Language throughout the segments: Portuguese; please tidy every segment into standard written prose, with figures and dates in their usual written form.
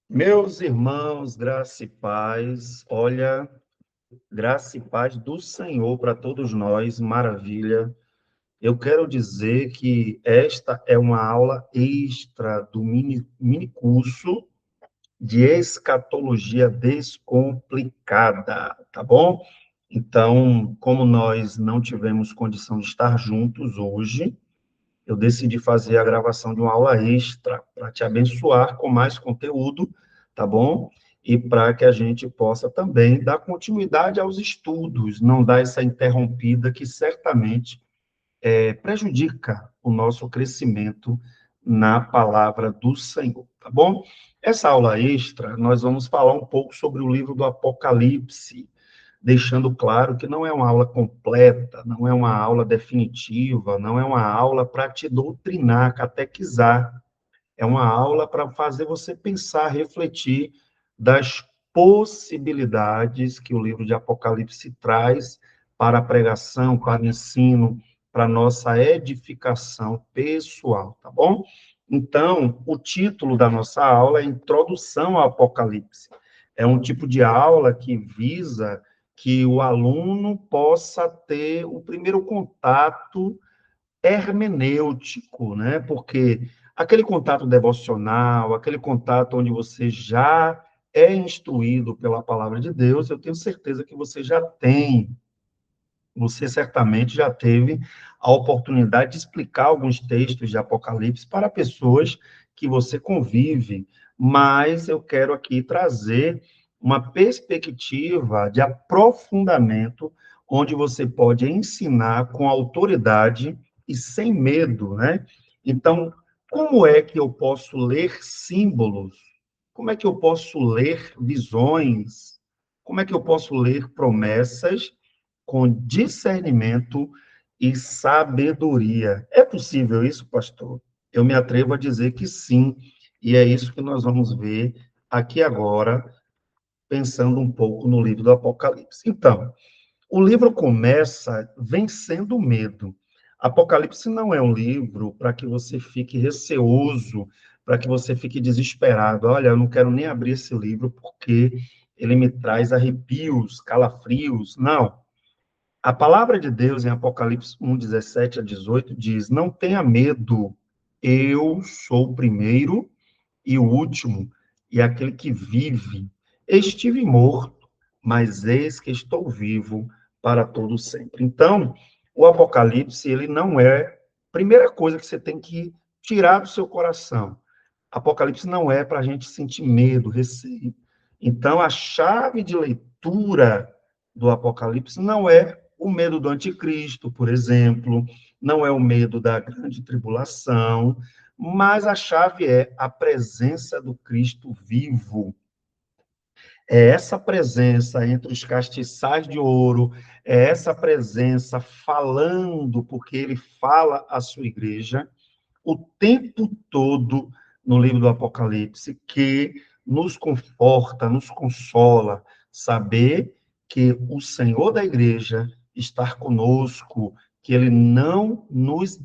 Meus irmãos, graça e paz, olha, graça e paz do Senhor para todos nós, maravilha. Eu quero dizer que esta é uma aula extra do mini curso de escatologia descomplicada, tá bom? Então, como nós não tivemos condição de estar juntos hoje, eu decidi fazer a gravação de uma aula extra para te abençoar com mais conteúdo, tá bom? E para que a gente possa também dar continuidade aos estudos, não dar essa interrompida que certamente prejudica o nosso crescimento na palavra do Senhor, tá bom? Essa aula extra, nós vamos falar um pouco sobre o livro do Apocalipse, deixando claro que não é uma aula completa, não é uma aula definitiva, não é uma aula para te doutrinar, catequizar. É uma aula para fazer você pensar, refletir das possibilidades que o livro de Apocalipse traz para a pregação, para o ensino, para a nossa edificação pessoal, tá bom? Então, o título da nossa aula é Introdução ao Apocalipse. É um tipo de aula que visa que o aluno possa ter o primeiro contato hermenêutico, né? Porque aquele contato devocional, aquele contato onde você já é instruído pela palavra de Deus, eu tenho certeza que você já tem. Você certamente já teve a oportunidade de explicar alguns textos de Apocalipse para pessoas que você convive, mas eu quero aqui trazer uma perspectiva de aprofundamento, onde você pode ensinar com autoridade e sem medo, né? Então, como é que eu posso ler símbolos? Como é que eu posso ler visões? Como é que eu posso ler promessas com discernimento e sabedoria? É possível isso, pastor? Eu me atrevo a dizer que sim, e é isso que nós vamos ver aqui agora, pensando um pouco no livro do Apocalipse. Então, o livro começa vencendo o medo. Apocalipse não é um livro para que você fique receoso, para que você fique desesperado. Olha, eu não quero nem abrir esse livro porque ele me traz arrepios, calafrios. Não. A palavra de Deus em Apocalipse 1, 17 a 18 diz: Não tenha medo, eu sou o primeiro e o último, e aquele que vive. Estive morto, mas eis que estou vivo para todo sempre. Então, o Apocalipse, ele não é a primeira coisa que você tem que tirar do seu coração. Apocalipse não é para a gente sentir medo, receio. Então, a chave de leitura do Apocalipse não é o medo do anticristo, por exemplo, não é o medo da grande tribulação, mas a chave é a presença do Cristo vivo. É essa presença entre os castiçais de ouro, é essa presença falando, porque ele fala à sua igreja, o tempo todo no livro do Apocalipse, que nos conforta, nos consola, saber que o Senhor da igreja está conosco, que ele não nos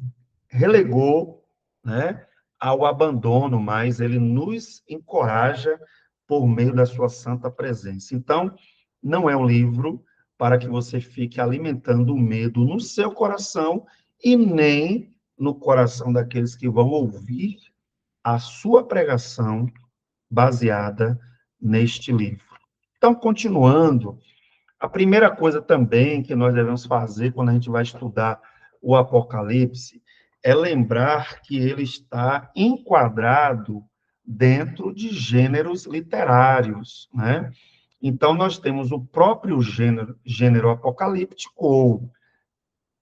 relegou, né, ao abandono, mas ele nos encoraja por meio da sua santa presença. Então, não é um livro para que você fique alimentando o medo no seu coração e nem no coração daqueles que vão ouvir a sua pregação baseada neste livro. Então, continuando, a primeira coisa também que nós devemos fazer quando a gente vai estudar o Apocalipse é lembrar que ele está enquadrado dentro de gêneros literários, né? Então, nós temos o próprio gênero apocalíptico,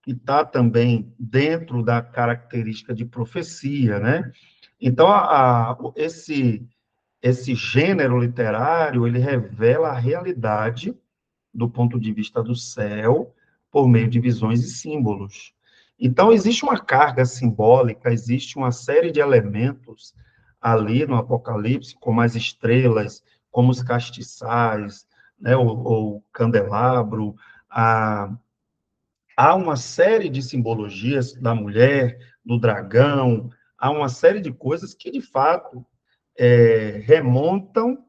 que está também dentro da característica de profecia, né? Então, esse gênero literário, ele revela a realidade do ponto de vista do céu, por meio de visões e símbolos. Então, existe uma carga simbólica, existe uma série de elementos ali no Apocalipse, como as estrelas, como os castiçais, né, o candelabro, a há uma série de simbologias da mulher, do dragão, há uma série de coisas que, de fato, remontam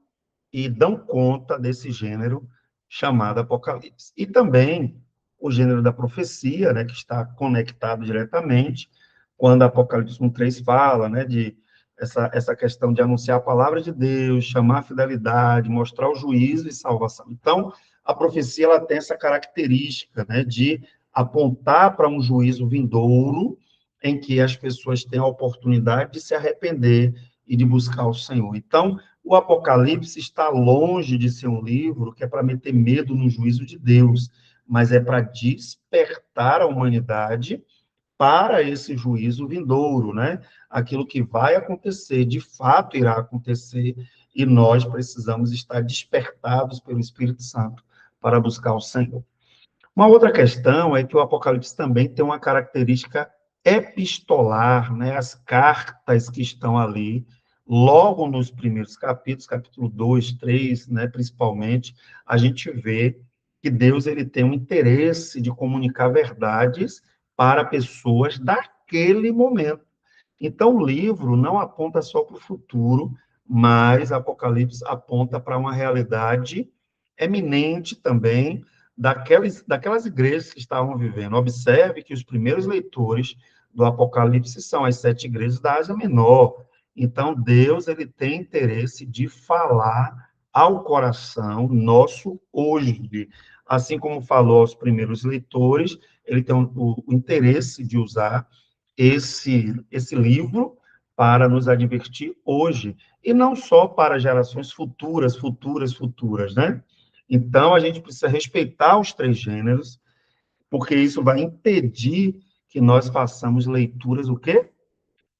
e dão conta desse gênero chamado Apocalipse. E também o gênero da profecia, né, que está conectado diretamente, quando Apocalipse 1:3 fala, né, de essa questão de anunciar a palavra de Deus, chamar a fidelidade, mostrar o juízo e salvação. Então, a profecia ela tem essa característica, né, de apontar para um juízo vindouro, em que as pessoas têm a oportunidade de se arrepender e de buscar o Senhor. Então, o Apocalipse está longe de ser um livro que é para meter medo no juízo de Deus, mas é para despertar a humanidade para esse juízo vindouro, né? Aquilo que vai acontecer, de fato irá acontecer, e nós precisamos estar despertados pelo Espírito Santo para buscar o Senhor. Uma outra questão é que o Apocalipse também tem uma característica epistolar, né? As cartas que estão ali, logo nos primeiros capítulos, capítulo 2, 3, né, principalmente, a gente vê que Deus ele tem um interesse de comunicar verdades para pessoas daquele momento. Então, o livro não aponta só para o futuro, mas Apocalipse aponta para uma realidade eminente também daquelas igrejas que estavam vivendo. Observe que os primeiros leitores do Apocalipse são as 7 igrejas da Ásia Menor. Então, Deus ele tem interesse de falar ao coração nosso hoje. Assim como falou aos primeiros leitores, ele tem o interesse de usar esse livro para nos advertir hoje, e não só para gerações futuras, né? Então, a gente precisa respeitar os 3 gêneros, porque isso vai impedir que nós façamos leituras, o quê?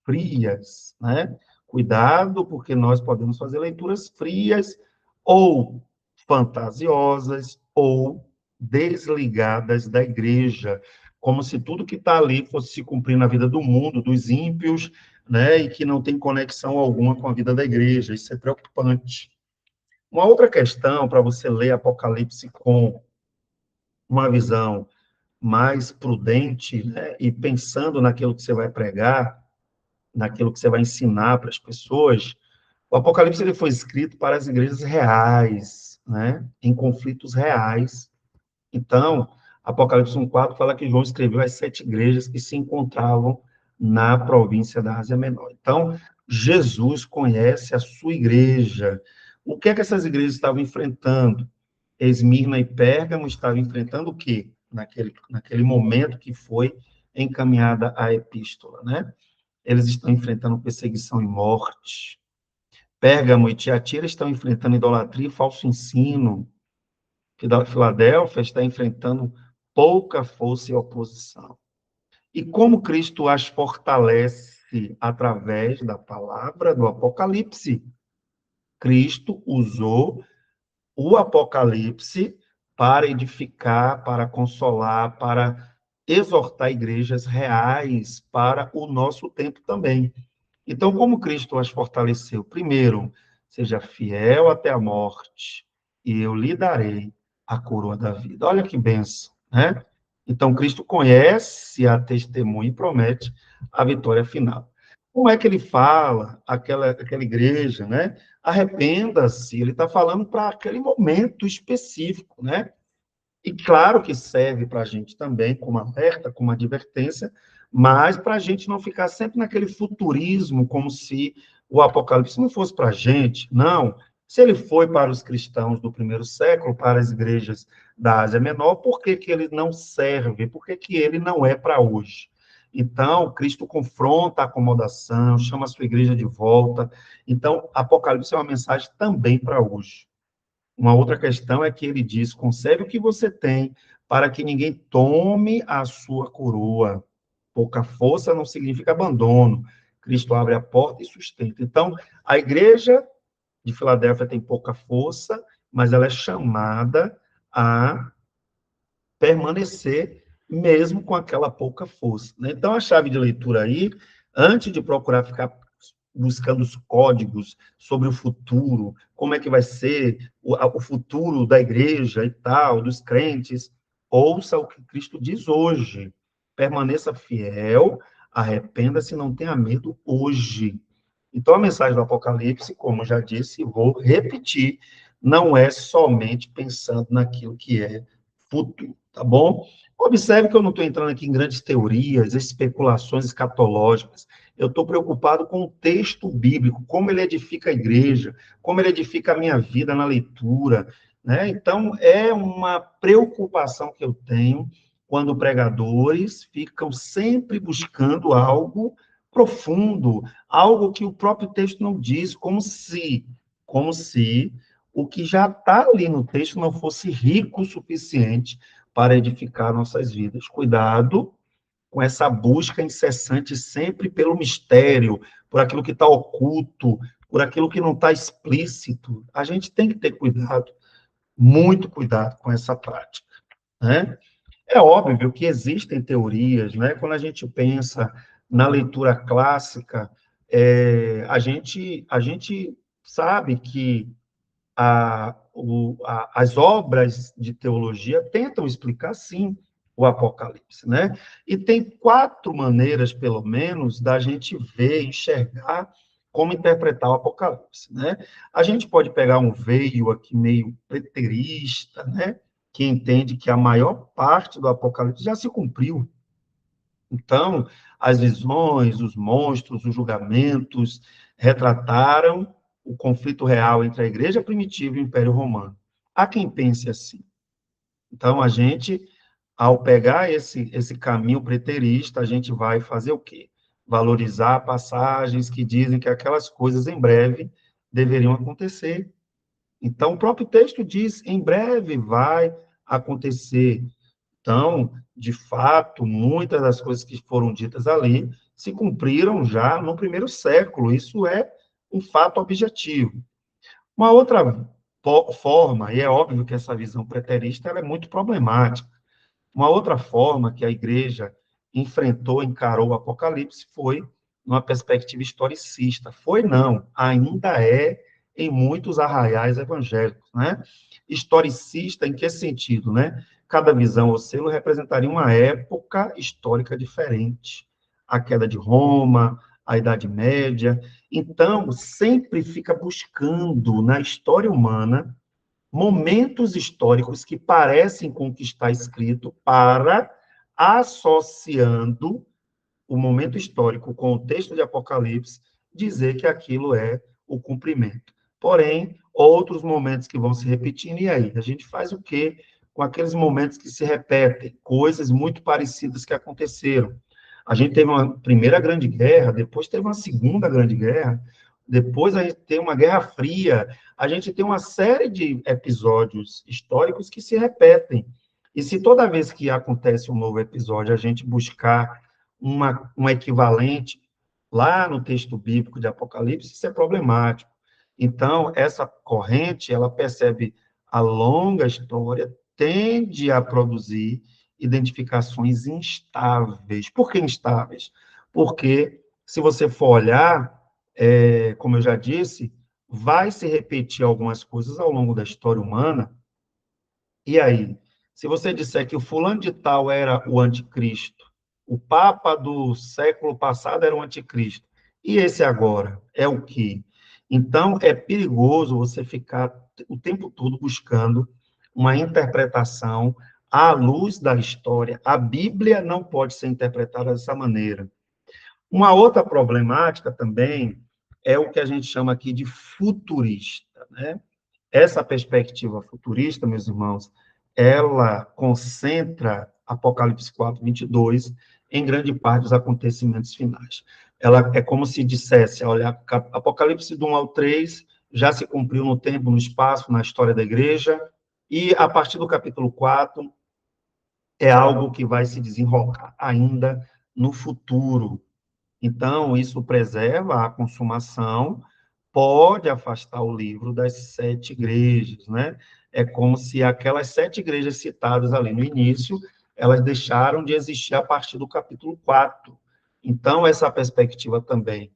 Frias, né? Cuidado, porque nós podemos fazer leituras frias ou fantasiosas ou desligadas da igreja, como se tudo que está ali fosse se cumprir na vida do mundo, dos ímpios, né? E que não tem conexão alguma com a vida da igreja. Isso é preocupante. Uma outra questão para você ler Apocalipse com uma visão mais prudente, né? E pensando naquilo que você vai pregar, naquilo que você vai ensinar para as pessoas, o Apocalipse ele foi escrito para as igrejas reais, né? Em conflitos reais. Então, Apocalipse 1:4 fala que João escreveu às 7 igrejas que se encontravam na província da Ásia Menor. Então, Jesus conhece a sua igreja. O que é que essas igrejas estavam enfrentando? Esmirna e Pérgamo estavam enfrentando o quê? Naquele momento que foi encaminhada a epístola, né? Eles estão enfrentando perseguição e morte. Pérgamo e Tiatira estão enfrentando idolatria e falso ensino. Filadélfia está enfrentando pouca força e oposição. E como Cristo as fortalece através da palavra do Apocalipse? Cristo usou o Apocalipse para edificar, para consolar, para exortar igrejas reais para o nosso tempo também. Então, como Cristo as fortaleceu? Primeiro, seja fiel até a morte, e eu lhe darei a coroa da vida. Olha que benção, né? Então, Cristo conhece a testemunha e promete a vitória final. Como é que ele fala aquela igreja, né? Arrependa-se, ele está falando para aquele momento específico, né? E claro que serve para a gente também, como alerta, como advertência, mas para a gente não ficar sempre naquele futurismo, como se o Apocalipse não fosse para a gente. Não. Se ele foi para os cristãos do primeiro século, para as igrejas da Ásia Menor, por que, que ele não serve? Por que, que ele não é para hoje? Então, Cristo confronta a acomodação, chama a sua igreja de volta. Então, Apocalipse é uma mensagem também para hoje. Uma outra questão é que ele diz: conserve o que você tem, para que ninguém tome a sua coroa. Pouca força não significa abandono. Cristo abre a porta e sustenta. Então, a igreja de Filadélfia tem pouca força, mas ela é chamada a permanecer mesmo com aquela pouca força, né? Então, a chave de leitura aí, antes de procurar ficar buscando os códigos sobre o futuro, como é que vai ser o futuro da igreja e tal, dos crentes, ouça o que Cristo diz hoje. Permaneça fiel, arrependa-se, não tenha medo hoje. Então, a mensagem do Apocalipse, como eu já disse, e vou repetir, não é somente pensando naquilo que é futuro, tá bom? Observe que eu não estou entrando aqui em grandes teorias, especulações escatológicas. Eu estou preocupado com o texto bíblico, como ele edifica a igreja, como ele edifica a minha vida na leitura, né? Então, é uma preocupação que eu tenho quando pregadores ficam sempre buscando algo profundo, algo que o próprio texto não diz, como se o que já está ali no texto não fosse rico o suficiente para edificar nossas vidas. Cuidado com essa busca incessante sempre pelo mistério, por aquilo que está oculto, por aquilo que não está explícito. A gente tem que ter cuidado, muito cuidado com essa prática, né? É óbvio que existem teorias, né? Quando a gente pensa na leitura clássica, a gente sabe que as obras de teologia tentam explicar, sim, o Apocalipse, né? E tem quatro maneiras, pelo menos, da gente ver, enxergar como interpretar o Apocalipse, né? A gente pode pegar um veio aqui meio preterista, né? Que entende que a maior parte do Apocalipse já se cumpriu. Então, as visões, os monstros, os julgamentos retrataram o conflito real entre a Igreja primitiva e o Império Romano. Há quem pense assim. Então, a gente, ao pegar esse caminho preterista, a gente vai fazer o quê? Valorizar passagens que dizem que aquelas coisas em breve deveriam acontecer. Então, o próprio texto diz: em breve vai acontecer. Então, de fato, muitas das coisas que foram ditas ali se cumpriram já no primeiro século. Isso é um fato objetivo. Uma outra forma, e é óbvio que essa visão preterista ela é muito problemática, uma outra forma que a igreja enfrentou, encarou o Apocalipse foi numa perspectiva historicista. Foi não, ainda é em muitos arraiais evangélicos, né? Historicista em que sentido, né? Cada visão ou selo representaria uma época histórica diferente. A queda de Roma, a Idade Média. Então, sempre fica buscando na história humana momentos históricos que parecem com o que está escrito para, associando o momento histórico com o texto de Apocalipse, dizer que aquilo é o cumprimento. Porém, outros momentos que vão se repetindo, e aí? A gente faz o quê com aqueles momentos que se repetem? Coisas muito parecidas que aconteceram. A gente teve uma primeira grande guerra, depois teve uma segunda grande guerra, depois a gente tem uma guerra fria, a gente tem uma série de episódios históricos que se repetem. E se toda vez que acontece um novo episódio a gente buscar um equivalente lá no texto bíblico de Apocalipse, isso é problemático. Então, essa corrente, ela percebe a longa história, tende a produzir identificações instáveis. Por que instáveis? Porque, se você for olhar, como eu já disse, vai se repetir algumas coisas ao longo da história humana, e aí? Se você disser que o fulano de tal era o anticristo, o Papa do século passado era o anticristo, e esse agora é o quê? Então, é perigoso você ficar o tempo todo buscando uma interpretação à luz da história. A Bíblia não pode ser interpretada dessa maneira. Uma outra problemática também é o que a gente chama aqui de futurista, né? Essa perspectiva futurista, meus irmãos, ela concentra Apocalipse 4:22 em grande parte dos acontecimentos finais. Ela é como se dissesse, olha, Apocalipse do 1 ao 3 já se cumpriu no tempo, no espaço, na história da igreja, e a partir do capítulo 4 é algo que vai se desenrolar ainda no futuro. Então, isso preserva a consumação, pode afastar o livro das sete igrejas, né? É como se aquelas sete igrejas citadas ali no início, elas deixaram de existir a partir do capítulo 4. Então, essa perspectiva também.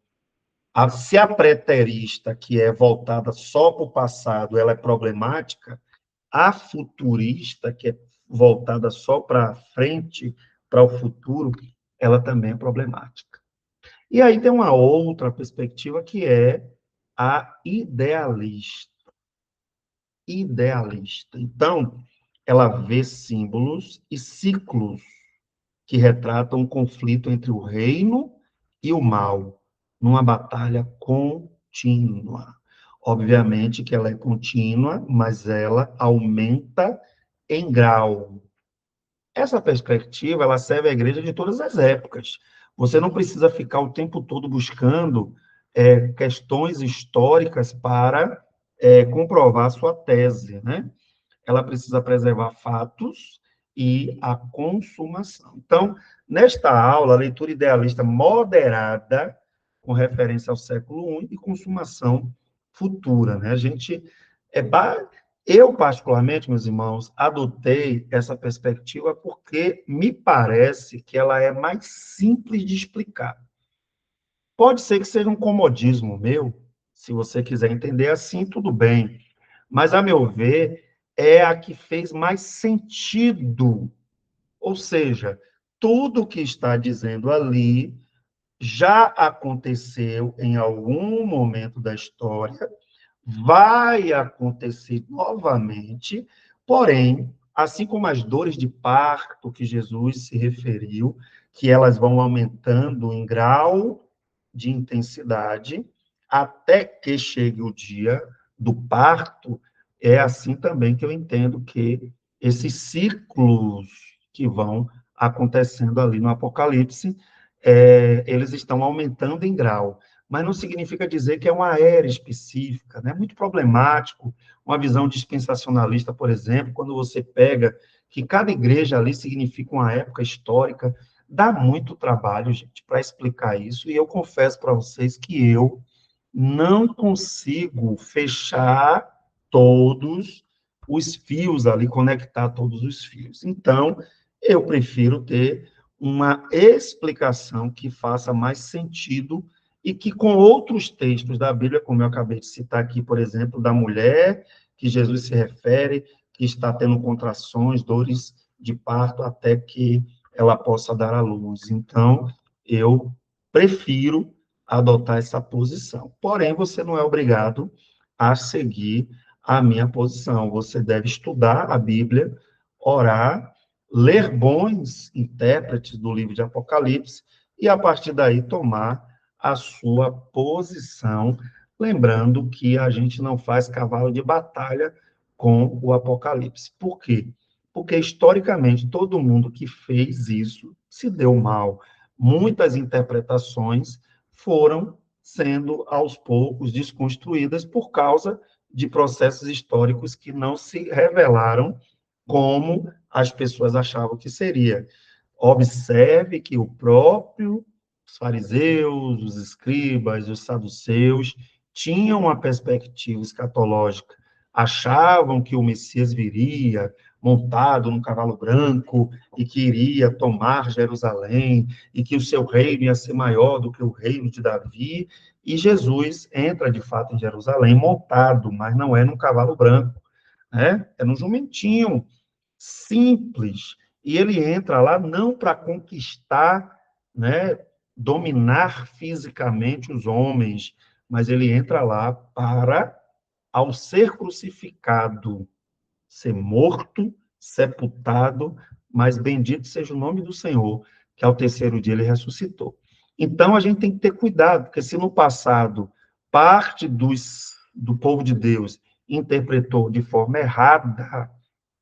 Se a preterista, que é voltada só para o passado, ela é problemática, a futurista, que é voltada só para frente, para o futuro, ela também é problemática. E aí tem uma outra perspectiva que é a idealista. Idealista. Então, ela vê símbolos e ciclos que retratam um conflito entre o reino e o mal, numa batalha contínua. Obviamente que ela é contínua, mas ela aumenta em grau. Essa perspectiva, ela serve à igreja de todas as épocas. Você não precisa ficar o tempo todo buscando questões históricas para comprovar sua tese, né? Ela precisa preservar fatos e a consumação. Então, nesta aula, a leitura idealista moderada, com referência ao século I, e consumação futura, né? A gente é eu, particularmente, meus irmãos, adotei essa perspectiva porque me parece que ela é mais simples de explicar. Pode ser que seja um comodismo meu, se você quiser entender assim, tudo bem. Mas, a meu ver, é a que fez mais sentido. Ou seja, tudo o que está dizendo ali já aconteceu em algum momento da história, vai acontecer novamente, porém, assim como as dores de parto que Jesus se referiu, que elas vão aumentando em grau de intensidade, até que chegue o dia do parto, é assim também que eu entendo que esses ciclos que vão acontecendo ali no Apocalipse, eles estão aumentando em grau, mas não significa dizer que é uma era específica, né? É muito problemático uma visão dispensacionalista, por exemplo, quando você pega que cada igreja ali significa uma época histórica, dá muito trabalho, gente, para explicar isso, e eu confesso para vocês que eu não consigo fechar todos os fios ali, conectar todos os fios. Então, eu prefiro ter uma explicação que faça mais sentido e que com outros textos da Bíblia, como eu acabei de citar aqui, por exemplo, da mulher que Jesus se refere, que está tendo contrações, dores de parto, até que ela possa dar à luz. Então, eu prefiro adotar essa posição. Porém, você não é obrigado a seguir a minha posição. Você deve estudar a Bíblia, orar, ler bons intérpretes do livro de Apocalipse e, a partir daí, tomar a sua posição. Lembrando que a gente não faz cavalo de batalha com o Apocalipse. Por quê? Porque, historicamente, todo mundo que fez isso se deu mal. Muitas interpretações foram sendo, aos poucos, desconstruídas por causa de processos históricos que não se revelaram como as pessoas achavam que seria. Observe que o próprio os fariseus, os escribas, os saduceus tinham uma perspectiva escatológica, achavam que o Messias viria montado num cavalo branco e que iria tomar Jerusalém e que o seu reino ia ser maior do que o reino de Davi, e Jesus entra de fato em Jerusalém montado, mas não é num cavalo branco, né? É num jumentinho simples. E ele entra lá não para conquistar, né, dominar fisicamente os homens, mas ele entra lá para, ao ser crucificado, ser morto, sepultado, mas bendito seja o nome do Senhor, que ao terceiro dia ele ressuscitou. Então a gente tem que ter cuidado, porque se no passado parte do povo de Deus interpretou de forma errada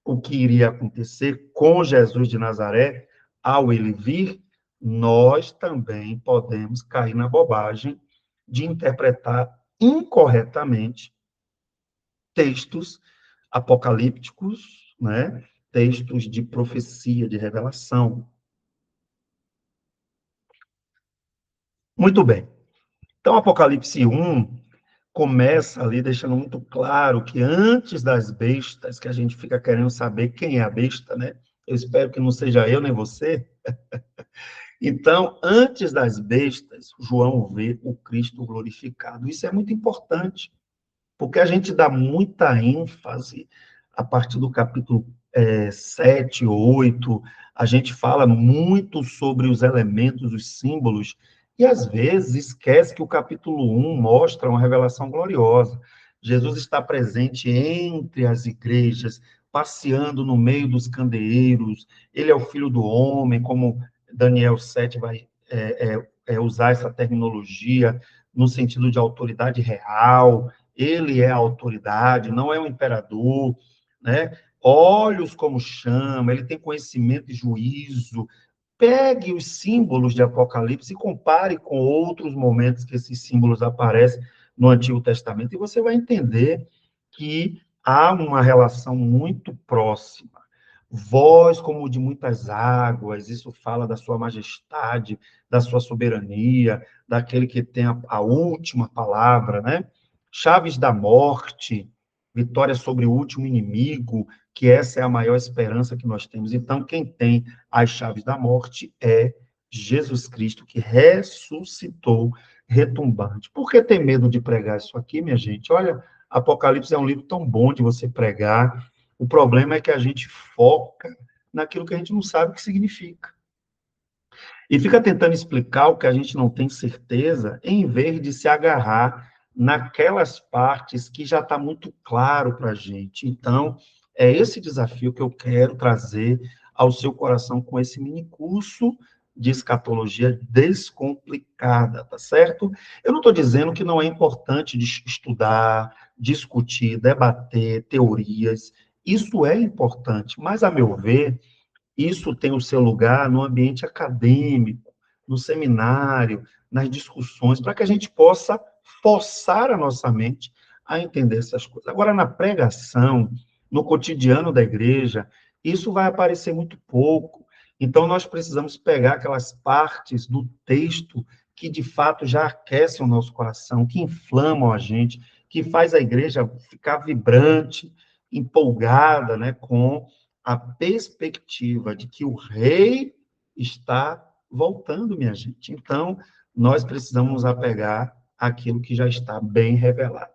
o que iria acontecer com Jesus de Nazaré ao ele vir, nós também podemos cair na bobagem de interpretar incorretamente textos apocalípticos, né? Textos de profecia, de revelação. Muito bem. Então, Apocalipse 1 começa ali deixando muito claro que antes das bestas, que a gente fica querendo saber quem é a besta, né? Eu espero que não seja eu nem você. Então, antes das bestas, João vê o Cristo glorificado. Isso é muito importante, porque a gente dá muita ênfase a partir do capítulo 7, 8, a gente fala muito sobre os elementos, os símbolos, E, às vezes, esquece que o capítulo 1 mostra uma revelação gloriosa. Jesus está presente entre as igrejas, passeando no meio dos candeeiros. Ele é o Filho do Homem, como Daniel 7 vai usar essa terminologia no sentido de autoridade real. Ele é a autoridade, não é o imperador, né? Olhos como chama, ele tem conhecimento e juízo. Pegue os símbolos de Apocalipse e compare com outros momentos que esses símbolos aparecem no Antigo Testamento, e você vai entender que há uma relação muito próxima. Voz como de muitas águas, isso fala da sua majestade, da sua soberania, daquele que tem a última palavra, né? Chaves da morte, vitória sobre o último inimigo, que essa é a maior esperança que nós temos. Então, quem tem as chaves da morte é Jesus Cristo, que ressuscitou retumbante. Por que ter medo de pregar isso aqui, minha gente? Olha, Apocalipse é um livro tão bom de você pregar. O problema é que a gente foca naquilo que a gente não sabe o que significa. E fica tentando explicar o que a gente não tem certeza, em vez de se agarrar naquelas partes que já está muito claro para a gente. Então, é esse desafio que eu quero trazer ao seu coração com esse mini curso de escatologia descomplicada, tá certo? Eu não estou dizendo que não é importante estudar, discutir, debater teorias. Isso é importante, mas, a meu ver, isso tem o seu lugar no ambiente acadêmico, no seminário, nas discussões, para que a gente possa forçar a nossa mente a entender essas coisas. Agora, na pregação, no cotidiano da igreja, isso vai aparecer muito pouco. Então, nós precisamos pegar aquelas partes do texto que, de fato, já aquecem o nosso coração, que inflamam a gente, que faz a igreja ficar vibrante, empolgada, né, com a perspectiva de que o rei está voltando, minha gente. Então, nós precisamos nos apegar àquilo que já está bem revelado.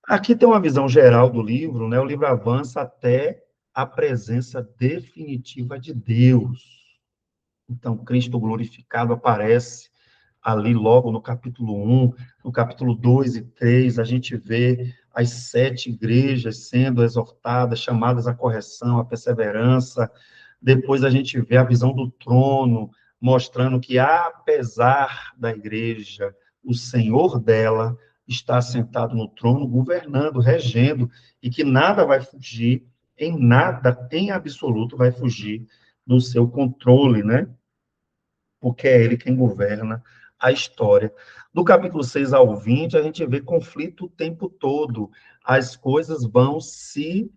Aqui tem uma visão geral do livro, né? O livro avança até a presença definitiva de Deus. Então, Cristo glorificado aparece ali logo no capítulo 1, no capítulo 2 e 3, a gente vê as 7 igrejas sendo exortadas, chamadas à correção, à perseverança. Depois a gente vê a visão do trono, mostrando que, apesar da igreja, o Senhor dela está sentado no trono, governando, regendo, e que nada vai fugir, em nada, em absoluto, vai fugir do seu controle, né? Porque é ele quem governa a história. Do capítulo 6 ao 20, a gente vê conflito o tempo todo. As coisas vão se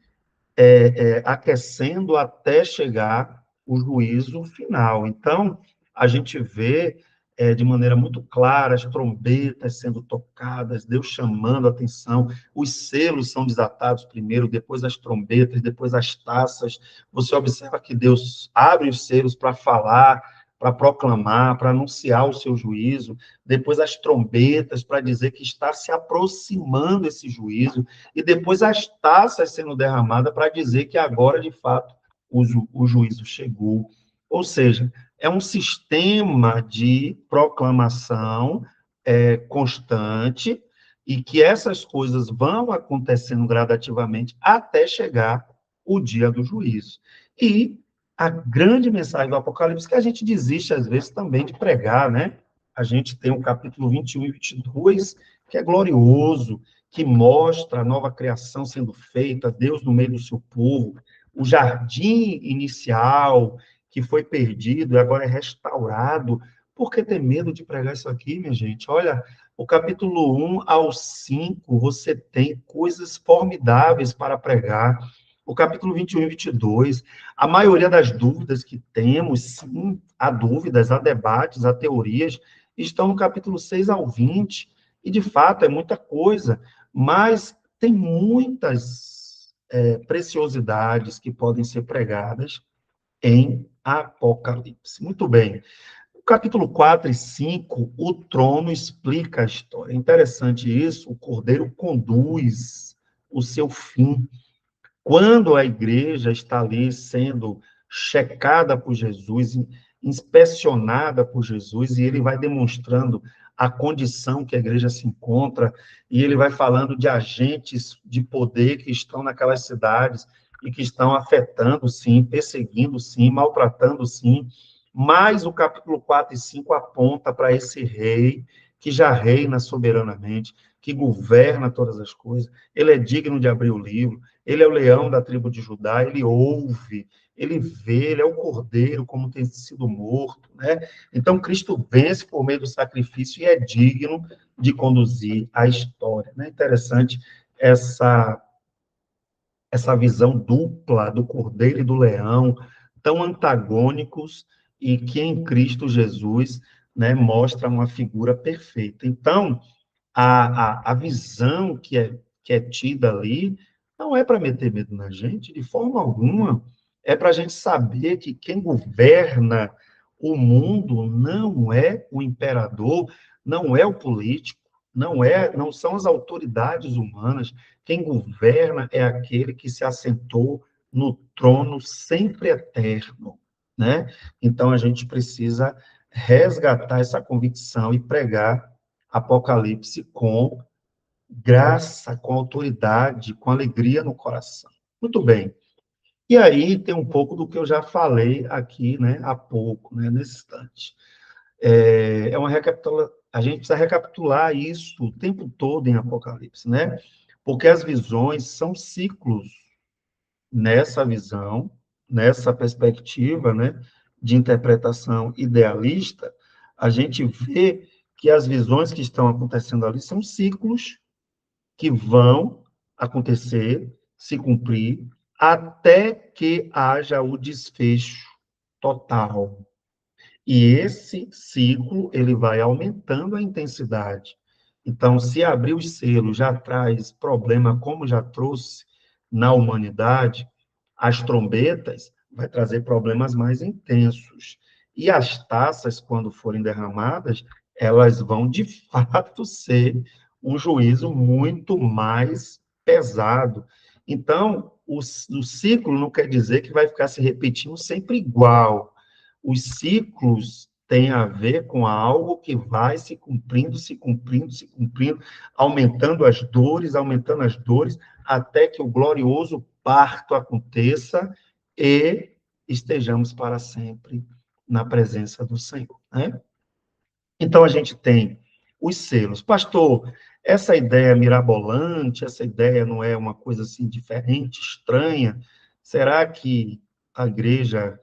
aquecendo até chegar o juízo final. Então, a gente vê de maneira muito clara as trombetas sendo tocadas, Deus chamando a atenção, os selos são desatados primeiro, depois as trombetas, depois as taças. Você observa que Deus abre os selos para falar, para proclamar, para anunciar o seu juízo, depois as trombetas para dizer que está se aproximando esse juízo, e depois as taças sendo derramadas para dizer que agora, de fato, o juízo chegou. Ou seja, é um sistema de proclamação constante, e que essas coisas vão acontecendo gradativamente até chegar o dia do juízo. E a grande mensagem do Apocalipse, que a gente desiste, às vezes, também de pregar, né? A gente tem o capítulo 21 e 22, que é glorioso, que mostra a nova criação sendo feita, Deus no meio do seu povo, o jardim inicial que foi perdido e agora é restaurado. Por que ter medo de pregar isso aqui, minha gente? Olha, o capítulo 1 ao 5, você tem coisas formidáveis para pregar. O capítulo 21 e 22, a maioria das dúvidas que temos, sim, há dúvidas, há debates, há teorias, estão no capítulo 6 ao 20, e de fato é muita coisa, mas tem muitas preciosidades que podem ser pregadas em Apocalipse. Muito bem. O capítulo 4 e 5, o trono explica a história. É interessante isso, o Cordeiro conduz o seu fim. Quando a igreja está ali sendo checada por Jesus, inspecionada por Jesus, e ele vai demonstrando a condição que a igreja se encontra, e ele vai falando de agentes de poder que estão naquelas cidades e que estão afetando, sim, perseguindo, sim, maltratando, sim, mas o capítulo 4 e 5 aponta para esse rei que já reina soberanamente, que governa todas as coisas, ele é digno de abrir o livro, ele é o leão da tribo de Judá, ele ouve, ele vê, ele é o cordeiro como tem sido morto, né? Então, Cristo vence por meio do sacrifício e é digno de conduzir a história, né? Interessante essa visão dupla do cordeiro e do leão, tão antagônicos, e que em Cristo Jesus, né, mostra uma figura perfeita. Então, a visão que é tida ali não é para meter medo na gente, de forma alguma. É para a gente saber que quem governa o mundo não é o imperador, não é o político, não são as autoridades humanas. Quem governa é aquele que se assentou no trono sempre eterno, né? Então a gente precisa resgatar essa convicção e pregar Apocalipse com graça, com autoridade, com alegria no coração. Muito bem. E aí tem um pouco do que eu já falei aqui, né, há pouco, né, nesse instante. É uma a gente precisa recapitular isso o tempo todo em Apocalipse, né? Porque as visões são ciclos. Nessa visão, nessa perspectiva, né, de interpretação idealista, a gente vê que as visões que estão acontecendo ali são ciclos que vão acontecer, se cumprir, até que haja o desfecho total. E esse ciclo, ele vai aumentando a intensidade. Então, se abrir os selos já traz problema, como já trouxe na humanidade, as trombetas vai trazer problemas mais intensos. E as taças, quando forem derramadas, elas vão, de fato, ser um juízo muito mais pesado. Então, o ciclo não quer dizer que vai ficar se repetindo sempre igual. Os ciclos têm a ver com algo que vai se cumprindo, se cumprindo, se cumprindo, aumentando as dores, até que o glorioso parto aconteça e estejamos para sempre na presença do Senhor, né? Então, a gente tem os selos. Pastor, essa ideia mirabolante, essa ideia não é uma coisa assim diferente, estranha? Será que a igreja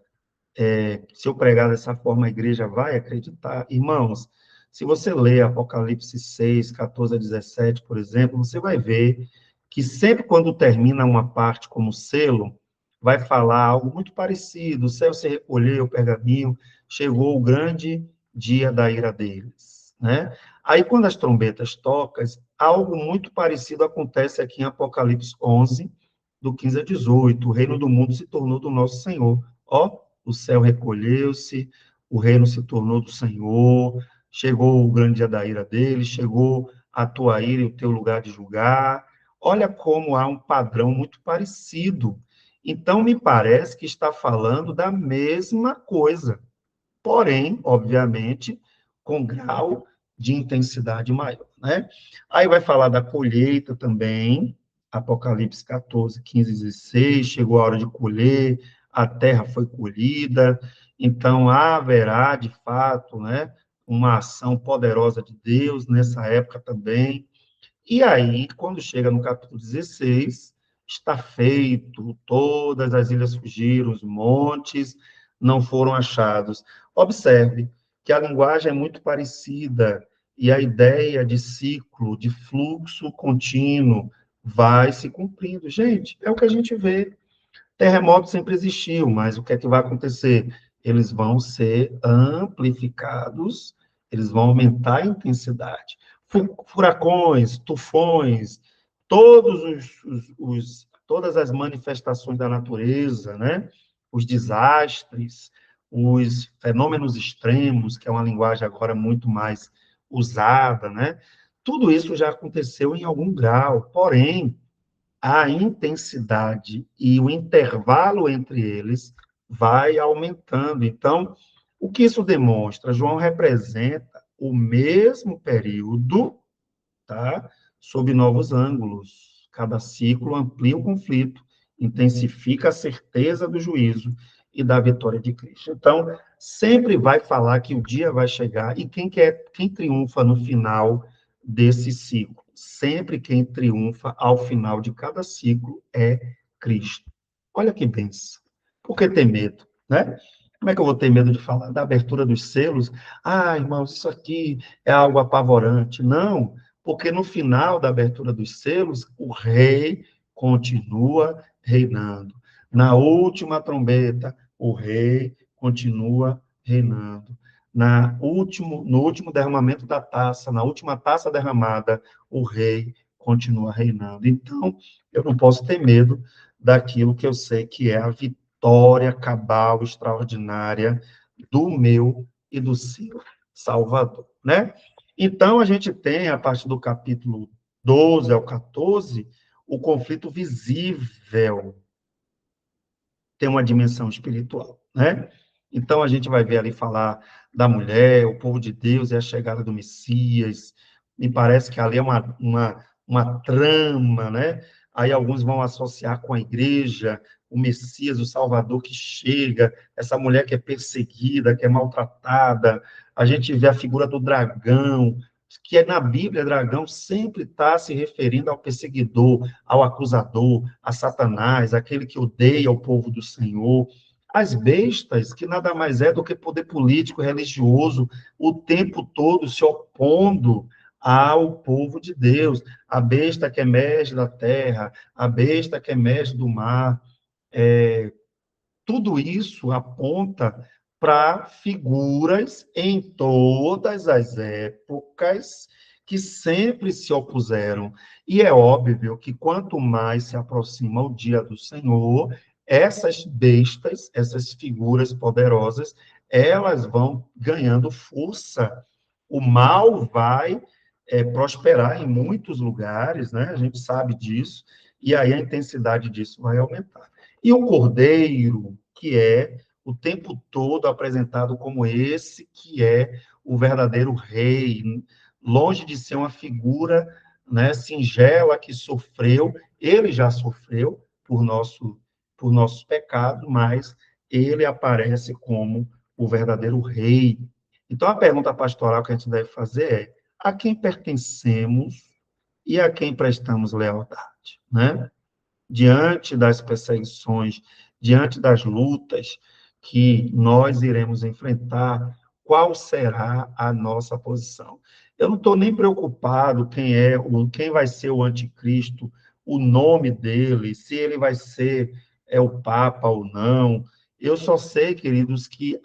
se eu pregar dessa forma, a igreja vai acreditar? Irmãos, se você ler Apocalipse 6, 14 a 17, por exemplo, você vai ver que sempre quando termina uma parte como selo, vai falar algo muito parecido. O céu se recolheu, o pergaminho, chegou o grande dia da ira deles, né? Aí, quando as trombetas tocam, algo muito parecido acontece aqui em Apocalipse 11, do 15 a 18. O reino do mundo se tornou do nosso Senhor. Ó, o céu recolheu-se, o reino se tornou do Senhor, chegou o grande dia da ira dele, chegou a tua ira e o teu lugar de julgar. Olha como há um padrão muito parecido. Então, me parece que está falando da mesma coisa, porém, obviamente, com grau de intensidade maior, né? Aí vai falar da colheita também, Apocalipse 14, 15 e 16, chegou a hora de colher, a terra foi colhida, então haverá, de fato, né, uma ação poderosa de Deus nessa época também. E aí, quando chega no capítulo 16, está feito, todas as ilhas fugiram, os montes não foram achados. Observe que a linguagem é muito parecida e a ideia de ciclo, de fluxo contínuo, vai se cumprindo. Gente, é o que a gente vê. Terremotos sempre existiu, mas o que é que vai acontecer? Eles vão ser amplificados, eles vão aumentar a intensidade. Furacões, tufões, todas as manifestações da natureza, né? Os desastres, os fenômenos extremos, que é uma linguagem agora muito mais usada, né? Tudo isso já aconteceu em algum grau, porém, a intensidade e o intervalo entre eles vai aumentando. Então, O que isso demonstra? João representa o mesmo período, tá? Sob novos ângulos. Cada ciclo amplia o conflito, intensifica a certeza do juízo e da vitória de Cristo. Então, sempre vai falar que o dia vai chegar e quem triunfa no final desse ciclo. Sempre quem triunfa ao final de cada ciclo é Cristo. Olha que benção. Por que ter medo, né? Como é que eu vou ter medo de falar da abertura dos selos? Ah, irmãos, isso aqui é algo apavorante. Não, porque no final da abertura dos selos, o rei continua reinando. Na última trombeta, o rei continua reinando. No último derramamento da taça, na última taça derramada, o rei continua reinando. Então, eu não posso ter medo daquilo que eu sei que é a vitória cabal, extraordinária do meu e do seu Salvador, né? Então, a gente tem, a partir do capítulo 12 ao 14, o conflito visível tem uma dimensão espiritual, né? Então, a gente vai ver ali falar da mulher, o povo de Deus e a chegada do Messias. Me parece que ali é uma trama, né? Aí alguns vão associar com a igreja, o Messias, o Salvador que chega, essa mulher que é perseguida, que é maltratada. A gente vê a figura do dragão, que é na Bíblia, dragão sempre está se referindo ao perseguidor, ao acusador, a Satanás, aquele que odeia o povo do Senhor. As bestas, que nada mais é do que poder político, religioso, o tempo todo se opondo ao povo de Deus. A besta que emerge da terra, a besta que emerge do mar. Tudo isso aponta para figuras em todas as épocas que sempre se opuseram. E é óbvio que quanto mais se aproxima o dia do Senhor, essas bestas, essas figuras poderosas, elas vão ganhando força. O mal vai prosperar em muitos lugares, né? A gente sabe disso, e aí a intensidade disso vai aumentar. E o cordeiro, que é o tempo todo apresentado como esse que é o verdadeiro rei, longe de ser uma figura, né, singela que sofreu, ele já sofreu por nossos pecados, mas ele aparece como o verdadeiro rei. Então a pergunta pastoral que a gente deve fazer é: a quem pertencemos e a quem prestamos lealdade, né? Diante das perseguições, diante das lutas que nós iremos enfrentar, qual será a nossa posição? Eu não estou nem preocupado quem vai ser o anticristo, o nome dele, se ele vai ser o Papa ou não. Eu só sei, queridos, que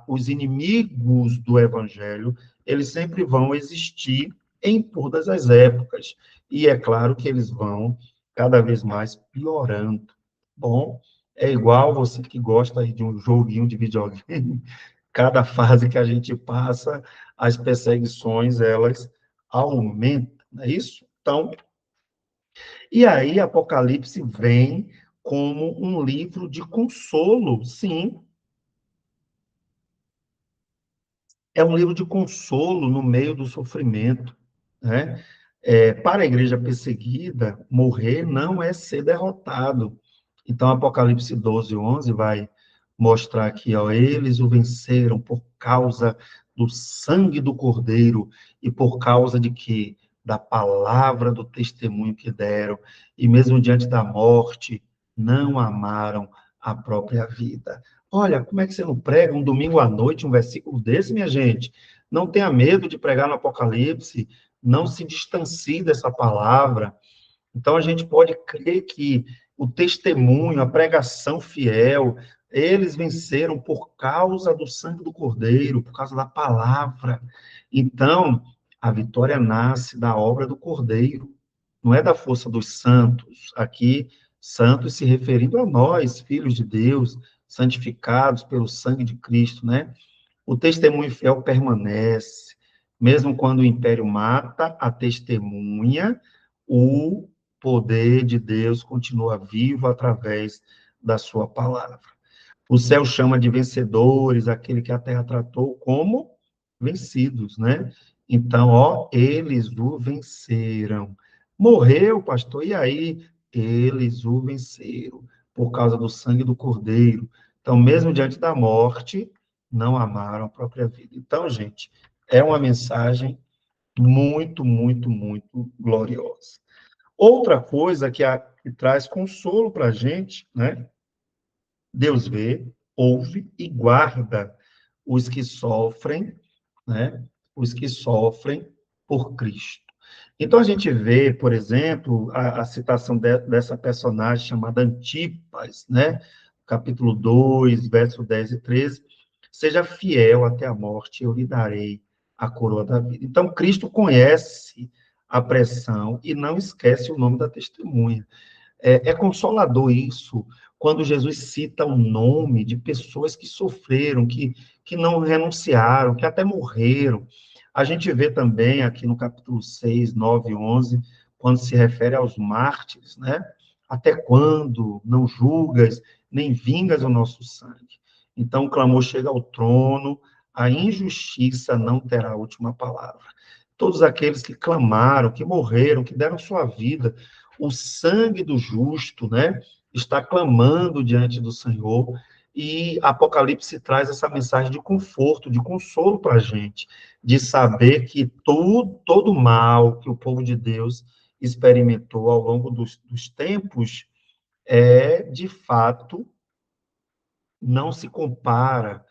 os inimigos do Evangelho, eles sempre vão existir em todas as épocas. E é claro que eles vão cada vez mais piorando. Bom, é igual você que gosta aí de um joguinho de videogame, cada fase que a gente passa, as perseguições, elas aumentam, não é isso? Então, e aí Apocalipse vem como um livro de consolo, sim, é um livro de consolo no meio do sofrimento, né? Para a igreja perseguida, morrer não é ser derrotado. Então, Apocalipse 12, 11 vai mostrar aqui, ó, eles o venceram por causa do sangue do Cordeiro e por causa de quê? Da palavra do testemunho que deram, e mesmo diante da morte, não amaram a própria vida. Olha, como é que você não prega um domingo à noite um versículo desse, minha gente? Não tenha medo de pregar no Apocalipse, não se distancie dessa palavra. Então, a gente pode crer que o testemunho, a pregação fiel, eles venceram por causa do sangue do Cordeiro, por causa da palavra. Então, a vitória nasce da obra do Cordeiro, não é da força dos santos. Aqui, santos se referindo a nós, filhos de Deus, santificados pelo sangue de Cristo, né? O testemunho fiel permanece, mesmo quando o império mata a testemunha, o poder de Deus continua vivo através da sua palavra. O céu chama de vencedores aquele que a terra tratou como vencidos, né? Então, ó, eles o venceram. Morreu, pastor, e aí? Eles o venceram, por causa do sangue do Cordeiro. Então, mesmo diante da morte, não amaram a própria vida. Então, gente, é uma mensagem muito, muito, muito gloriosa. Outra coisa que traz consolo para a gente, né? Deus vê, ouve e guarda os que sofrem, né? Os que sofrem por Cristo. Então a gente vê, por exemplo, a citação dessa personagem chamada Antipas, né? Capítulo 2, verso 10 e 13. Seja fiel até a morte, eu lhe darei a coroa da vida. Então Cristo conhece a pressão e não esquece o nome da testemunha. É consolador isso, quando Jesus cita o nome de pessoas que sofreram, que não renunciaram, que até morreram. A gente vê também aqui no capítulo 6, 9 e 11, quando se refere aos mártires, né? Até quando não julgas, nem vingas o nosso sangue? Então, o clamor chega ao trono, a injustiça não terá a última palavra. Todos aqueles que clamaram, que morreram, que deram sua vida, o sangue do justo, né, está clamando diante do Senhor, e Apocalipse traz essa mensagem de conforto, de consolo para a gente, de saber que todo mal que o povo de Deus experimentou ao longo dos tempos de fato, não se compara,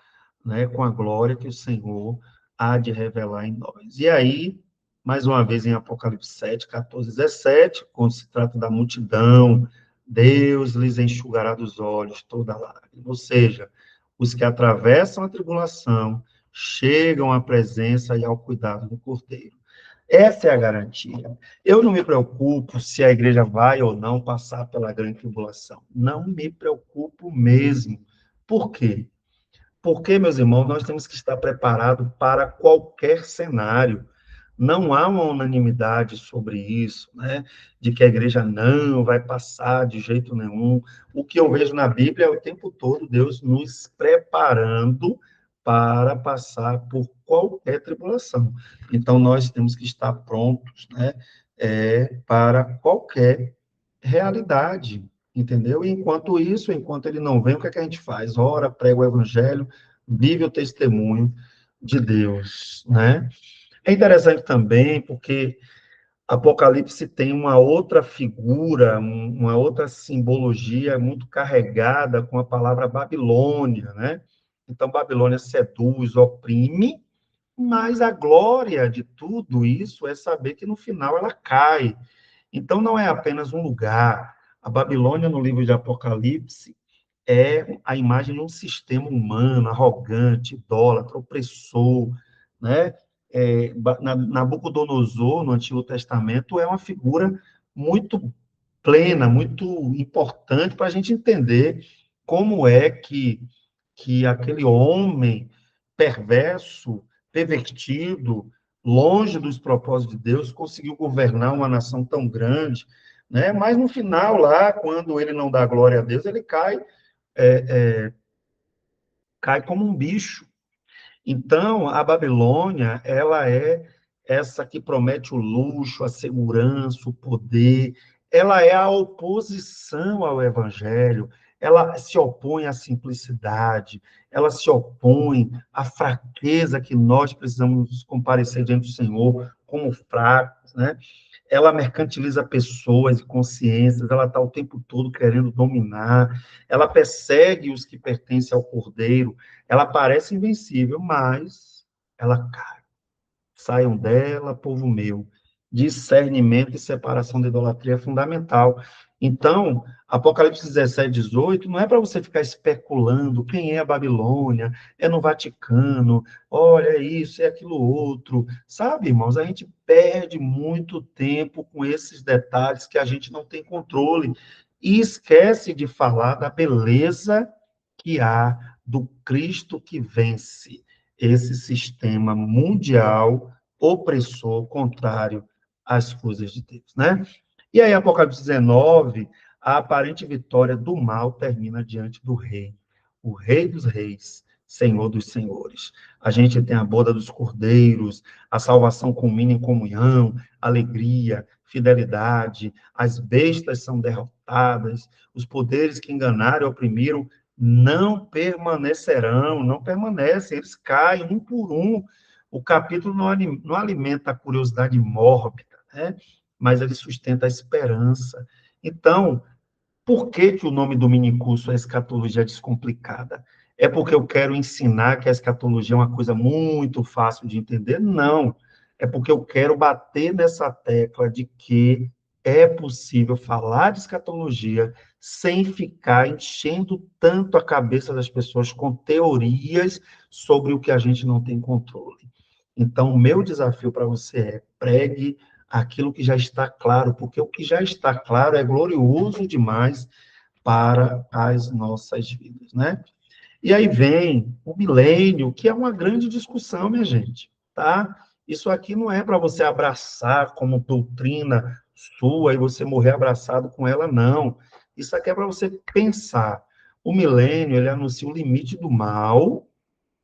né, com a glória que o Senhor há de revelar em nós. E aí, mais uma vez em Apocalipse 7, 14, 17, quando se trata da multidão, Deus lhes enxugará dos olhos toda lágrima. Ou seja, os que atravessam a tribulação chegam à presença e ao cuidado do Cordeiro. Essa é a garantia. Eu não me preocupo se a igreja vai ou não passar pela grande tribulação. Não me preocupo mesmo. Por quê? Porque, meus irmãos, nós temos que estar preparados para qualquer cenário. Não há uma unanimidade sobre isso, né? De que a igreja não vai passar de jeito nenhum. O que eu vejo na Bíblia é o tempo todo Deus nos preparando para passar por qualquer tribulação. Então, nós temos que estar prontos, né? Para qualquer realidade, entendeu? E enquanto isso, enquanto ele não vem, o que é que a gente faz? Ora, prega o evangelho, vive o testemunho de Deus, né? É interessante também porque Apocalipse tem uma outra figura, uma outra simbologia muito carregada com a palavra Babilônia, né? Então, Babilônia seduz, oprime, mas a glória de tudo isso é saber que no final ela cai. Então, não é apenas um lugar. A Babilônia, no livro de Apocalipse, é a imagem de um sistema humano, arrogante, idólatra, opressor, né? Nabucodonosor, no Antigo Testamento, é uma figura muito plena, muito importante para a gente entender como é que aquele homem perverso, pervertido, longe dos propósitos de Deus, conseguiu governar uma nação tão grande, né? Mas no final, lá, quando ele não dá glória a Deus, ele cai como um bicho. Então, a Babilônia, ela é essa que promete o luxo, a segurança, o poder, ela é a oposição ao evangelho, ela se opõe à simplicidade, ela se opõe à fraqueza que nós precisamos comparecer diante do Senhor como fracos, né? Ela mercantiliza pessoas e consciências, ela está o tempo todo querendo dominar, ela persegue os que pertencem ao Cordeiro, ela parece invencível, mas ela cai. Saiam dela, povo meu. Discernimento e separação da idolatria é fundamental. Então, Apocalipse 17, 18, não é para você ficar especulando quem é a Babilônia, é no Vaticano, olha, é isso, é aquilo outro. Sabe, irmãos, a gente perde muito tempo com esses detalhes que a gente não tem controle e esquece de falar da beleza que há do Cristo que vence esse sistema mundial opressor, contrário às coisas de Deus, né? E aí, Apocalipse 19, a aparente vitória do mal termina diante do rei. o Rei dos Reis, Senhor dos Senhores. A gente tem a boda dos cordeiros, a salvação culmina em comunhão, alegria, fidelidade, as bestas são derrotadas, os poderes que enganaram e oprimiram não permanecerão, não permanecem, eles caem um por um. O capítulo não alimenta a curiosidade mórbida, né? Mas ele sustenta a esperança. Então, por que que o nome do minicurso é Escatologia Descomplicada? É porque eu quero ensinar que a escatologia é uma coisa muito fácil de entender? Não. É porque eu quero bater nessa tecla de que é possível falar de escatologia sem ficar enchendo tanto a cabeça das pessoas com teorias sobre o que a gente não tem controle. Então, o meu desafio para você é pregue aquilo que já está claro, porque o que já está claro é glorioso demais para as nossas vidas, né? E aí vem o milênio, que é uma grande discussão, minha gente, tá? Isso aqui não é para você abraçar como doutrina sua e você morrer abraçado com ela, não. Isso aqui é para você pensar. O milênio, ele anuncia o limite do mal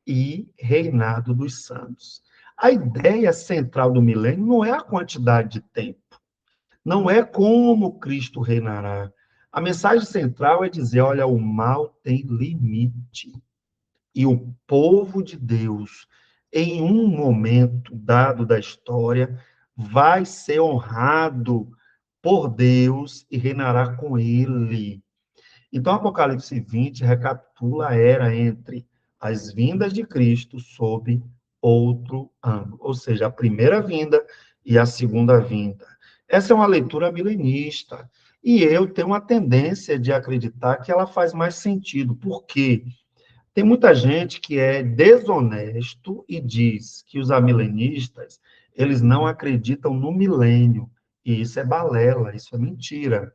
e reinado dos santos. A ideia central do milênio não é a quantidade de tempo, não é como Cristo reinará. A mensagem central é dizer: olha, o mal tem limite. E o povo de Deus, em um momento dado da história, vai ser honrado por Deus e reinará com ele. Então, Apocalipse 20 recapitula a era entre as vindas de Cristo sob outro ângulo, ou seja, a primeira vinda e a segunda vinda. Essa é uma leitura milenista, e eu tenho uma tendência de acreditar que ela faz mais sentido. Por quê? Tem muita gente que é desonesto e diz que os amilenistas, eles não acreditam no milênio, e isso é balela, isso é mentira.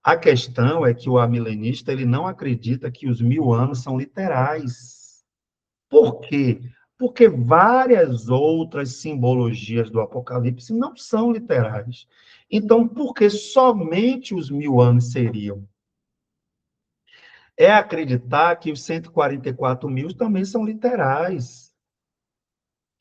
A questão é que o amilenista ele não acredita que os 1000 anos são literais. Por quê? Porque várias outras simbologias do Apocalipse não são literais. Então, por que somente os 1000 anos seriam? É acreditar que os 144.000 também são literais.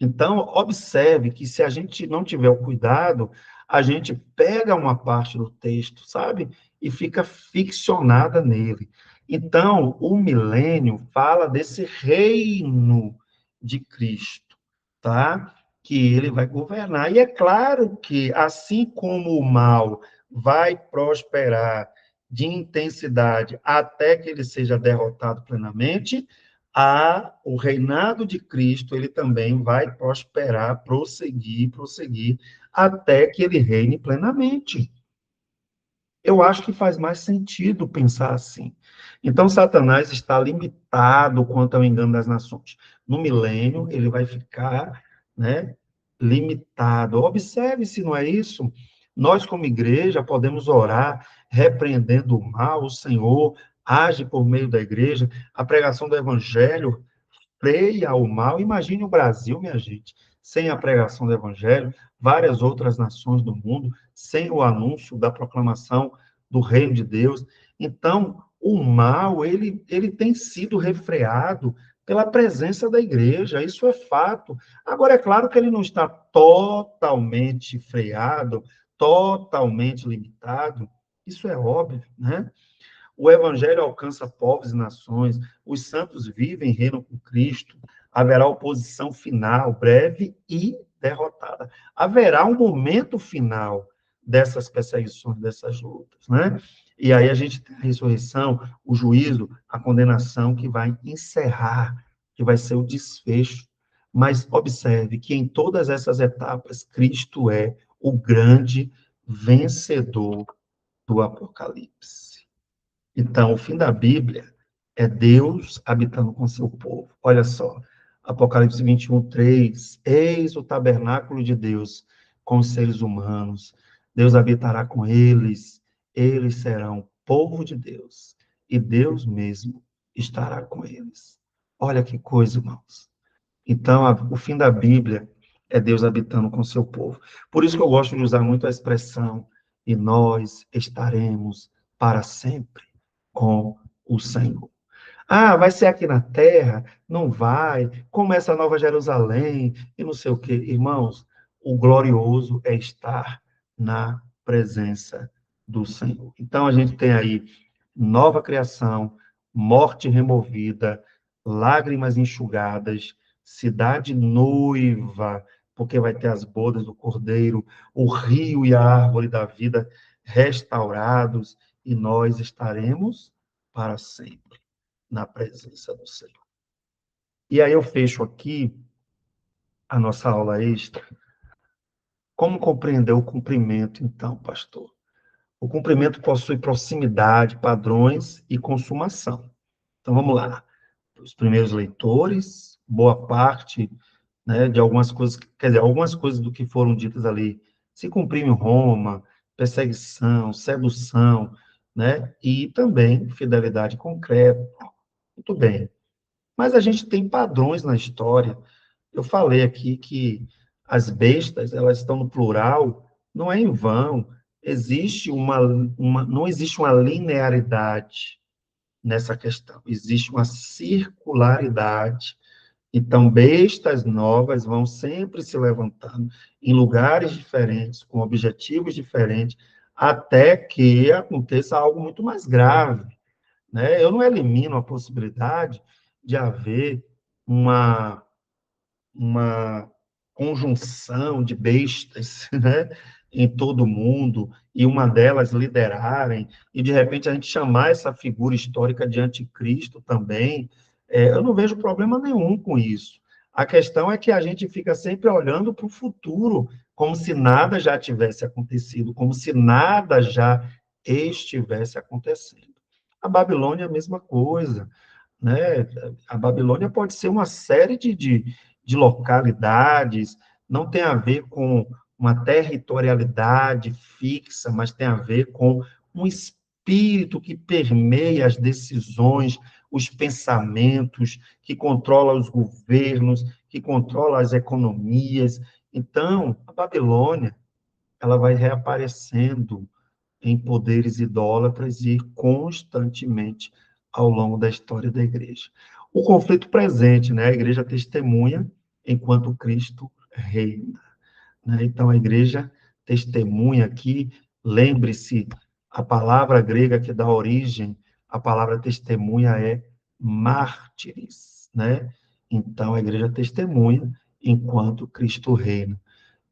Então, observe que se a gente não tiver o cuidado, a gente pega uma parte do texto, sabe? E fica ficcionada nele. Então, o milênio fala desse reino de Cristo, tá? Que ele vai governar. E é claro que, assim como o mal vai prosperar de intensidade até que ele seja derrotado plenamente, o reinado de Cristo, ele também vai prosperar, prosseguir, até que ele reine plenamente. Eu acho que faz mais sentido pensar assim. Então, Satanás está limitado quanto ao engano das nações. No milênio, ele vai ficar, né, limitado. Observe se não é isso. Nós, como igreja, podemos orar repreendendo o mal, o Senhor age por meio da igreja, a pregação do evangelho freia o mal. Imagine o Brasil, minha gente, sem a pregação do Evangelho, várias outras nações do mundo, sem o anúncio da proclamação do reino de Deus. Então, o mal, ele tem sido refreado pela presença da igreja, isso é fato. Agora, é claro que ele não está totalmente freado, totalmente limitado, isso é óbvio, né? O evangelho alcança povos e nações, os santos vivem e reinam com Cristo, haverá oposição final, breve e derrotada. Haverá um momento final dessas perseguições, dessas lutas, né? E aí a gente tem a ressurreição, o juízo, a condenação que vai encerrar, que vai ser o desfecho. Mas observe que em todas essas etapas, Cristo é o grande vencedor do Apocalipse. Então, o fim da Bíblia é Deus habitando com seu povo. Olha só, Apocalipse 21:3. Eis o tabernáculo de Deus com os seres humanos. Deus habitará com eles, eles serão povo de Deus, e Deus mesmo estará com eles. Olha que coisa, irmãos. Então, o fim da Bíblia é Deus habitando com seu povo. Por isso que eu gosto de usar muito a expressão, e nós estaremos para sempre com o Senhor. Ah, vai ser aqui na terra? Não vai. Começa a Nova Jerusalém e não sei o quê. Irmãos, o glorioso é estar na presença do Senhor. Então, a gente tem aí nova criação, morte removida, lágrimas enxugadas, cidade noiva, porque vai ter as bodas do Cordeiro, o rio e a árvore da vida restaurados, e nós estaremos para sempre na presença do Senhor. E aí eu fecho aqui a nossa aula extra. Como compreender o cumprimento, então, pastor? O cumprimento possui proximidade, padrões e consumação. Então, vamos lá. Os primeiros leitores, boa parte, né, de algumas coisas, quer dizer, algumas coisas do que foram ditas ali se cumpriu em Roma, perseguição, sedução, né, e também fidelidade concreta. Muito bem. Mas a gente tem padrões na história. Eu falei aqui que as bestas, elas estão no plural, não é em vão. Existe não existe uma linearidade nessa questão, existe uma circularidade. Então, bestas novas vão sempre se levantando em lugares diferentes, com objetivos diferentes, até que aconteça algo muito mais grave, né? Eu não elimino a possibilidade de haver uma uma conjunção de bestas, né, em todo o mundo, e uma delas liderarem, e de repente a gente chamar essa figura histórica de anticristo também, eu não vejo problema nenhum com isso. A questão é que a gente fica sempre olhando para o futuro, como se nada já tivesse acontecido, como se nada já estivesse acontecendo. A Babilônia é a mesma coisa, né? A Babilônia pode ser uma série de localidades, não tem a ver com uma territorialidade fixa, mas tem a ver com um espírito que permeia as decisões, os pensamentos, que controla os governos, que controla as economias. Então, a Babilônia, ela vai reaparecendo em poderes idólatras e constantemente ao longo da história da igreja. O conflito presente, né? A igreja testemunha enquanto Cristo reina, né? Então, a igreja testemunha aqui, lembre-se, a palavra grega que dá origem à palavra testemunha é mártires, né? Então, a igreja testemunha enquanto Cristo reina.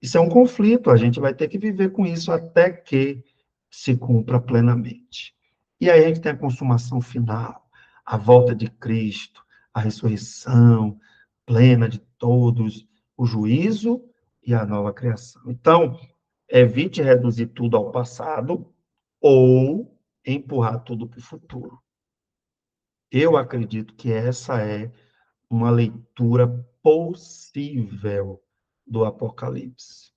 Isso é um conflito, a gente vai ter que viver com isso até que se cumpra plenamente. E aí a gente tem a consumação final, a volta de Cristo, a ressurreição plena de todos, o juízo e a nova criação. Então, evite reduzir tudo ao passado ou empurrar tudo para o futuro. Eu acredito que essa é uma leitura possível do Apocalipse.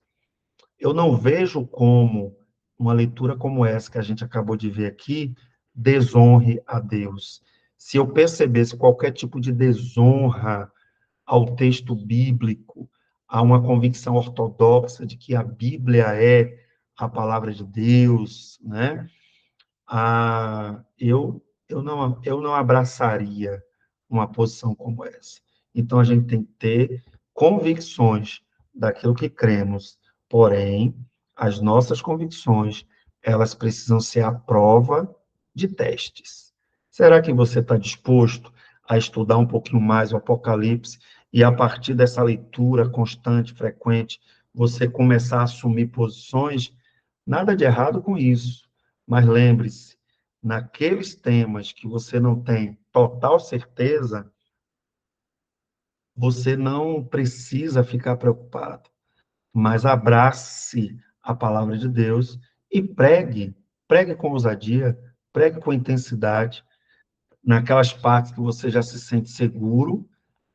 Eu não vejo como uma leitura como essa que a gente acabou de ver aqui desonre a Deus. Se eu percebesse qualquer tipo de desonra ao texto bíblico, a uma convicção ortodoxa de que a Bíblia é a palavra de Deus, né? Eu não abraçaria uma posição como essa. Então, a gente tem que ter convicções daquilo que cremos, porém, as nossas convicções, elas precisam ser à prova de testes. Será que você está disposto a estudar um pouquinho mais o Apocalipse e, a partir dessa leitura constante, frequente, você começar a assumir posições? Nada de errado com isso. Mas lembre-se, naqueles temas que você não tem total certeza, você não precisa ficar preocupado, mas abrace a palavra de Deus e pregue com ousadia, pregue com intensidade, naquelas partes que você já se sente seguro,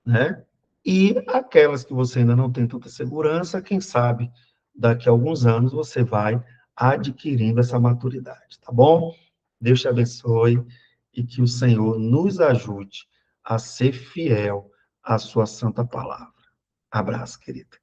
né? E aquelas que você ainda não tem tanta segurança, quem sabe daqui a alguns anos você vai adquirindo essa maturidade, tá bom? Deus te abençoe e que o Senhor nos ajude a ser fiel à sua santa palavra. Abraço, querido.